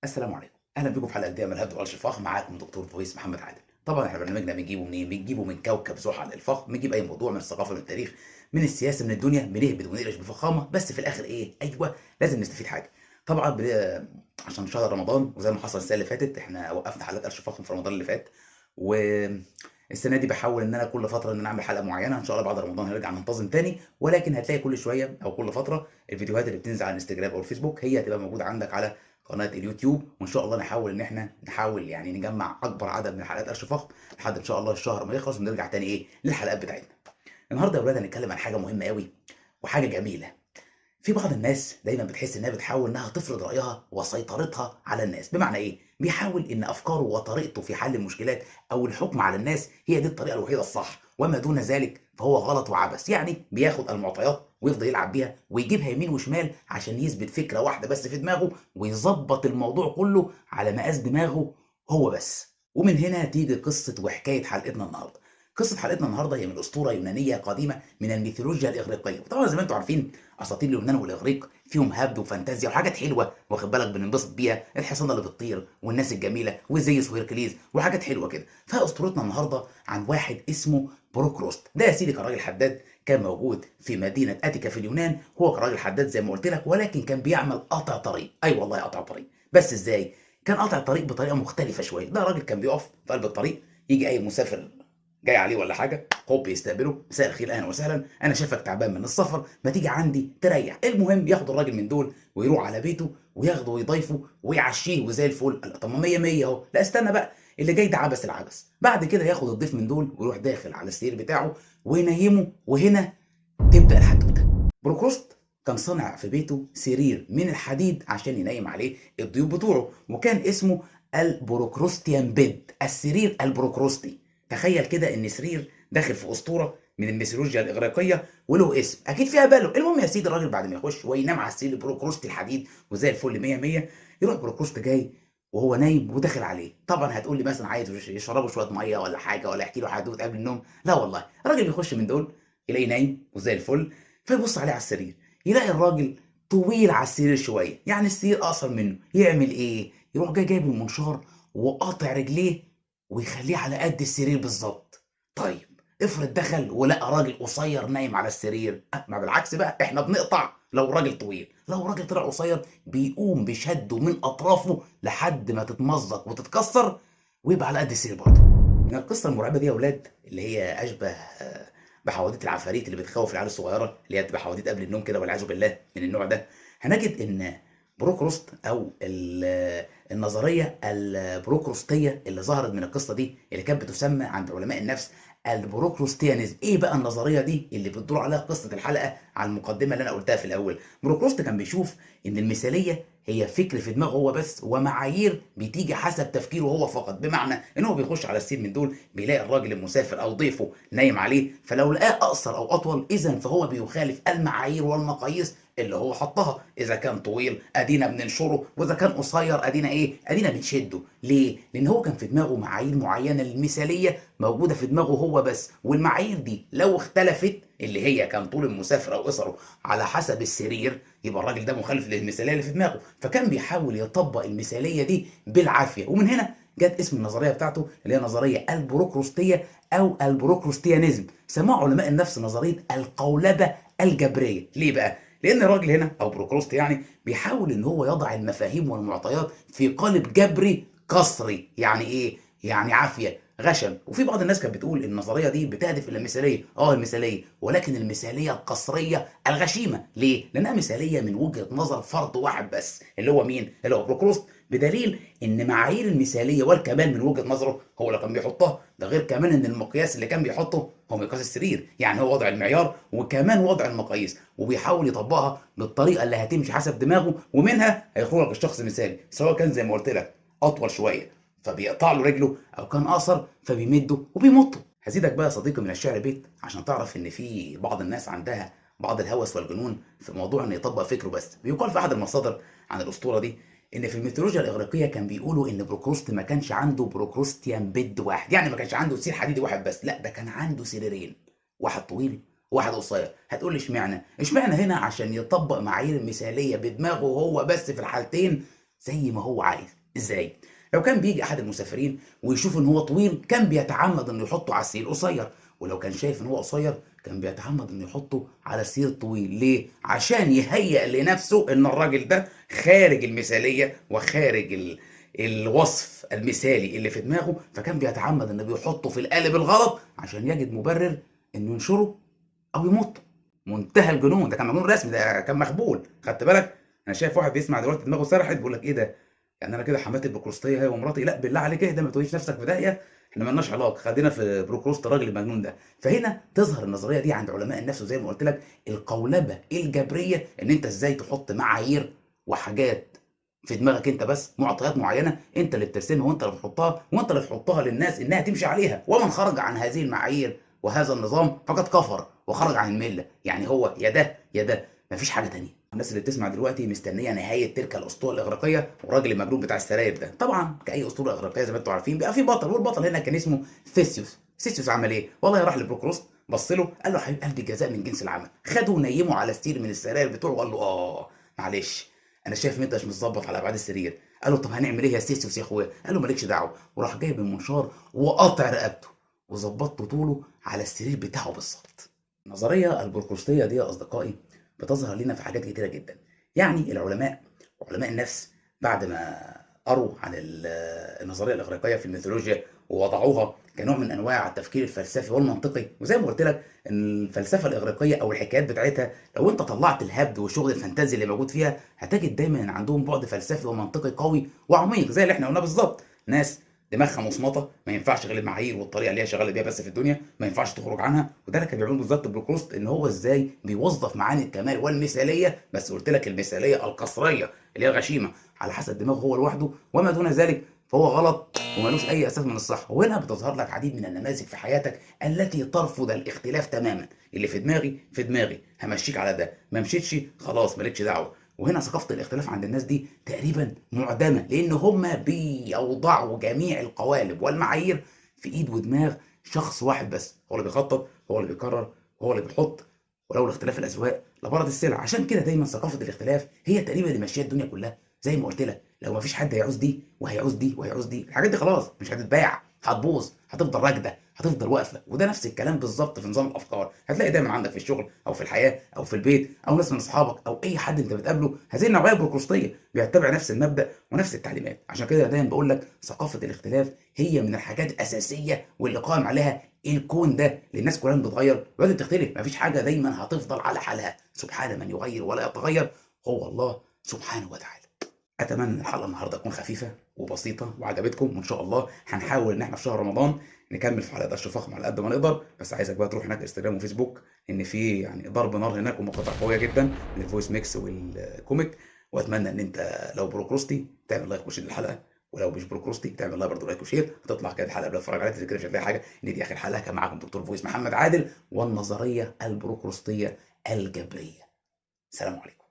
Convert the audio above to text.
السلام عليكم، اهلا بكم في حلقه جديده من الهبد والشفاخ. معاكم دكتور فويس محمد عادل. طبعا احنا برنامجنا بنجيبه منين؟ بنجيبه من كوكب زحل الفخم. بنجيب اي موضوع من الثقافه، من التاريخ، من السياسه، من الدنيا، بنهبد ونقلش بفخامه، بس في الاخر ايه؟ ايوه، لازم نستفيد حاجه. طبعا عشان شهر رمضان، وزي ما حصل السنه اللي فاتت احنا وقفنا حلقات الشفاخ في رمضان اللي فات، والسنه دي بحاول ان انا كل فتره ان انا اعمل حلقه معينه. ان شاء الله بعد رمضان هنرجع ننتظم تاني، ولكن هتلاقي كل شويه او كل فتره الفيديوهات اللي بتنزل على الانستجرام او الفيسبوك هي هتبقى موجوده عندك على قناه اليوتيوب. وان شاء الله نحاول ان احنا يعني نجمع اكبر عدد من حلقات قرش فخم لحد ان شاء الله الشهر ما يخلص ونرجع تاني ايه للحلقات بتاعتنا. النهارده يا ولاد هنتكلم عن حاجه مهمه قوي وحاجه جميله. في بعض الناس دايما بتحس انها بتحاول انها تفرض رايها وسيطرتها على الناس. بمعنى ايه؟ بيحاول ان افكاره وطريقته في حل المشكلات او الحكم على الناس هي دي الطريقه الوحيده الصح، وما دون ذلك فهو غلط وعبث. يعني بياخد المعطيات ويفضل يلعب بيها ويجيبها يمين وشمال عشان يثبت فكره واحده بس في دماغه، ويظبط الموضوع كله على مقاس دماغه هو بس. ومن هنا تيجي قصه وحكايه حلقتنا النهارده. قصه حلقتنا النهارده هي من اسطوره يونانيه قديمه من الميثولوجيا الاغريقيه. وطبعا زي ما انتم عارفين اساطير اليونان والاغريق فيهم هبد وفانتازيا وحاجات حلوه، واخد بالك، بننبسط بيها. الحصانه اللي بتطير والناس الجميله وزيوس وهيركليز وحاجات حلوه كده. فاسطورتنا النهارده عن واحد اسمه بروكروست. ده يا سيدي كان راجل حداد، كان موجود في مدينه اتيكا في اليونان. هو كان راجل حداد زي ما قلت لك، ولكن كان بيعمل قطع طريق. اي أيوة والله قطع طريق، بس ازاي؟ كان قطع الطريق بطريقه مختلفه شويه. ده راجل كان بيقف في قلب الطريق، يجي اي مسافر جاي عليه ولا حاجه، هوب يستقبله: مساء الخير، اهلا وسهلا، انا شايفك تعبان من السفر، ما تيجي عندي تريح. المهم ياخد الراجل من دول ويروح على بيته وياخده ويضيفه ويعشيه وزي الفل. قال طب ما 100 100 اهو. لا استنى بقى، اللي جاي ده عبس العبس. بعد كده ياخد الضيف من دول ويروح داخل على السرير بتاعه وينيمه. وهنا تبدا الحدوته. بروكروست كان صنع في بيته سرير من الحديد عشان ينيم عليه الضيوف بتوعه، وكان اسمه البروكروستيان بيد، السرير البروكروستي. تخيل كده ان سرير داخل في اسطوره من الميثولوجيا الاغريقيه وله اسم اكيد فيها باله. المهم يا سيدي الراجل بعد ما يخش وينام على السرير البروكروستي الحديد وزي الفل 100 100، يروح بروكروست جاي وهو نايم وداخل عليه. طبعا هتقول لي مثلا عايز يشربوا شويه ميه ولا حاجه، ولا يحكي له حدوته قبل النوم. لا والله، الراجل بيخش من دول يلاقيه نايم وزي الفل، فيبص عليه على السرير يلاقي الراجل طويل على السرير شويه، يعني السرير اقصر منه. يعمل ايه؟ يروح جايب المنشار وقاطع رجليه ويخليه على قد السرير بالظبط. طيب افرض دخل ولقى راجل قصير نايم على السرير، ما بالعكس بقى، احنا بنقطع لو راجل طويل. لو راجل طلع قصير بيقوم بشده من اطرافه لحد ما تتمزق وتتكسر ويبقى على قد السرير برضه. من القصه المرعبه دي يا اولاد، اللي هي اشبه بحواديت العفاريت اللي بتخوف العيال الصغيره، اللي هي بتبقى حواديت قبل النوم كده والعياذ بالله من النوع ده، هنجد ان بروكروست او النظريه البروكروستيه اللي ظهرت من القصه دي، اللي كانت بتسمى عند علماء النفس البروكروستيانيزم. ايه بقى النظريه دي اللي بتدور عليها قصه الحلقه على المقدمه اللي انا قلتها في الاول؟ بروكروست كان بيشوف ان المثاليه هي فكر في دماغه هو بس، ومعايير بتيجي حسب تفكيره هو فقط. بمعنى ان هو بيخش على السين من دول بيلاقي الراجل المسافر او ضيفه نايم عليه، فلو لقاه اقصر او اطول اذا فهو بيخالف المعايير والمقاييس اللي هو حطها. اذا كان طويل ادينا بننشره، واذا كان قصير ادينا ايه؟ ادينا بنشده. ليه؟ لان هو كان في دماغه معايير معينه للمثاليه موجوده في دماغه هو بس، والمعايير دي لو اختلفت، اللي هي كان طول المسافر او قصره على حسب السرير، يبقى الراجل ده مخالف للمثاليه اللي في دماغه. فكان بيحاول يطبق المثاليه دي بالعافيه. ومن هنا جت اسم النظريه بتاعته اللي هي نظريه البروكروستيه او البروكروستيانيزم. سموها علماء النفس نظريه القولبه الجبريه. ليه بقى؟ لان الراجل هنا او بروكروست يعني بيحاول ان هو يضع المفاهيم والمعطيات في قالب جبري قصري. يعني ايه؟ يعني عافيه غشم. وفي بعض الناس كانت بتقول النظريه دي بتهدف الى المثاليه، المثاليه، ولكن المثاليه القصريه الغشيمه. ليه؟ لانها مثاليه من وجهه نظر فرد واحد بس، اللي هو مين؟ اللي هو بروكروست. بدليل ان معايير المثاليه والكمال من وجهه نظره هو اللي كان بيحطها. ده غير كمان ان المقياس اللي كان بيحطه هو مقياس السرير، يعني هو وضع المعيار وكمان وضع المقاييس، وبيحاول يطبقها بالطريقه اللي هتمشي حسب دماغه، ومنها هيخرج الشخص مثالي، سواء كان زي ما قلت لك اطول شويه فبيقطع له رجله، او كان اقصر فبيمده وبيمطه. هزيدك بقى يا صديقي من الشعر بيت عشان تعرف ان في بعض الناس عندها بعض الهوس والجنون في موضوع ان يطبق فكره بس. بيقال في احد المصادر عن الاسطوره دي ان في الميثولوجيا الاغريقيه كان بيقولوا ان بروكروست ما كانش عنده بروكروستيان بيد واحد، يعني ما كانش عنده سرير حديدي واحد بس، لا ده كان عنده سريرين، واحد طويل وواحد قصير. هتقول لي اشمعنى؟ اشمعنى هنا؟ عشان يطبق معايير المثاليه بدماغه هو بس في الحالتين زي ما هو عايز. ازاي؟ لو كان بيجي احد المسافرين ويشوف ان هو طويل كان بيتعمد انه يحطه على السرير القصير، ولو كان شايف ان هو قصير كان بيتعمد انه يحطه على السرير الطويل. ليه؟ عشان يهيئ لنفسه ان الراجل ده خارج المثاليه وخارج الوصف المثالي اللي في دماغه، فكان بيتعمد انه بيحطه في القالب الغلط عشان يجد مبرر انه ينشره او يمط. منتهى الجنون، ده كان مجنون رسمي، ده كان مخبول. خدت بالك؟ انا شايف واحد بيسمع دلوقتي دماغه سرحت بيقول لك ايه ده؟ يعني انا كده حماتي البروكروستيه هي ومراتي؟ لا بالله عليك اهدى، ما توديش نفسك في داهيه، احنا مالناش علاقه، خلينا في بروكروست الراجل المجنون ده. فهنا تظهر النظريه دي عند علماء النفس، وزي ما قلت لك القولبه الجبريه، ان انت ازاي تحط معايير وحاجات في دماغك انت، بس معطيات معينه انت اللي بترسمها وانت اللي بتحطها وانت اللي تحطها للناس انها تمشي عليها، ومن خرج عن هذه المعايير وهذا النظام فقد كفر وخرج عن المله. يعني هو يا ده يا ده، مفيش حاجه تانيه. الناس اللي بتسمع دلوقتي مستنيه نهايه تلك الاسطوره الاغريقيه والراجل المجنون بتاع السراير ده. طبعا كاي اسطوره اغريقيه زي ما انتم عارفين بيبقى في بطل، والبطل هنا كان اسمه ثيسيوس. ثيسيوس عمل ايه؟ والله راح لبروكروست، بص له قال له حبيب قلبي جزاء من جنس العمل، خده ونيمه على سرير من السراير بتوعه وقال له معلش انا شايف ان انت مش متظبط على ابعاد السرير. قال له طب هنعمل ايه يا ثيسيوس يا اخويا؟ قال له مالكش دعوه، وراح جايب المنشار وقاطع رقبته وظبطت طوله على السرير بتاعه بالظبط. النظريه البروكروستيه دي يا اصدقائي بتظهر لنا في حاجات كتيره جدا. يعني العلماء وعلماء النفس بعد ما قروا عن النظريه الاغريقيه في الميثولوجيا ووضعوها كنوع من انواع التفكير الفلسفي والمنطقي، وزي ما قلت لك ان الفلسفه الاغريقيه او الحكايات بتاعتها لو انت طلعت الهبد وشغل الفانتازيا اللي موجود فيها هتجد دايما ان عندهم بعد فلسفي ومنطقي قوي وعميق، زي اللي احنا قلناه بالظبط. ناس دماغها مصمطه، ما ينفعش غير المعايير والطريقه اللي هي شغاله بيها بس في الدنيا، ما ينفعش تخرج عنها. وده اللي كان بيعمله بالظبط بروكروست، ان هو ازاي بيوظف معاني الكمال والمثاليه، بس قلت لك المثاليه القصريه اللي هي الغشيمه على حسب دماغه هو لوحده، وما دون ذلك فهو غلط وملوش اي اساس من الصح. وهنا بتظهر لك عديد من النماذج في حياتك التي ترفض الاختلاف تماما. اللي في دماغي في دماغي، همشيك على ده، ما مشيتش خلاص مالكش دعوه. وهنا ثقافه الاختلاف عند الناس دي تقريبا معدمه، لان هم بيوضعوا جميع القوالب والمعايير في ايد ودماغ شخص واحد بس، هو اللي بيخطط، هو اللي بيقرر، هو اللي بيحط. ولولا اختلاف الاذواق لبارت السلع. عشان كده دايما ثقافه الاختلاف هي تقريبا اللي ماشيه الدنيا كلها. زي ما قلت لك لو ما فيش حد هيعوز دي وهيعوز دي وهيعوز دي، الحاجات دي خلاص مش هتتباع، هتبوظ، هتفضل راكده، هتفضل واقفه. وده نفس الكلام بالظبط في نظام الافكار. هتلاقي دايما عندك في الشغل او في الحياه او في البيت او ناس من اصحابك او اي حد انت بتقابله هذه النوعيه البروكروستيه بيتبع نفس المبدا ونفس التعليمات. عشان كده دايما بقول لك ثقافه الاختلاف هي من الحاجات الاساسيه واللي قائم عليها الكون ده، اللي الناس كلها بتتغير ولازم تختلف، مفيش حاجه دايما هتفضل على حالها. سبحان من يغير ولا يتغير، هو الله سبحانه وتعالى. اتمنى ان الحلقه النهارده تكون خفيفه وبسيطه وعجبتكم، وان شاء الله هنحاول ان احنا في شهر رمضان نكمل في حلقات قش فخم على قد ما نقدر. بس عايزك بقى تروح هناك انستجرام وفيسبوك، ان في يعني ضرب نار هناك ومقاطع قويه جدا من الفويس ميكس والكوميك. واتمنى ان انت لو بروكروستي تعمل لايك وشير للحلقه، ولو مش بروكروستي تعمل برضه لايك وشير. هتطلع كده الحلقه قبل تتفرج عليها تفتكر مش هتلاقي حاجه، ان دي اخر حلقه. كان معاكم دكتور فويس محمد عادل والنظريه البروكروستيه الجبريه. سلام عليكم.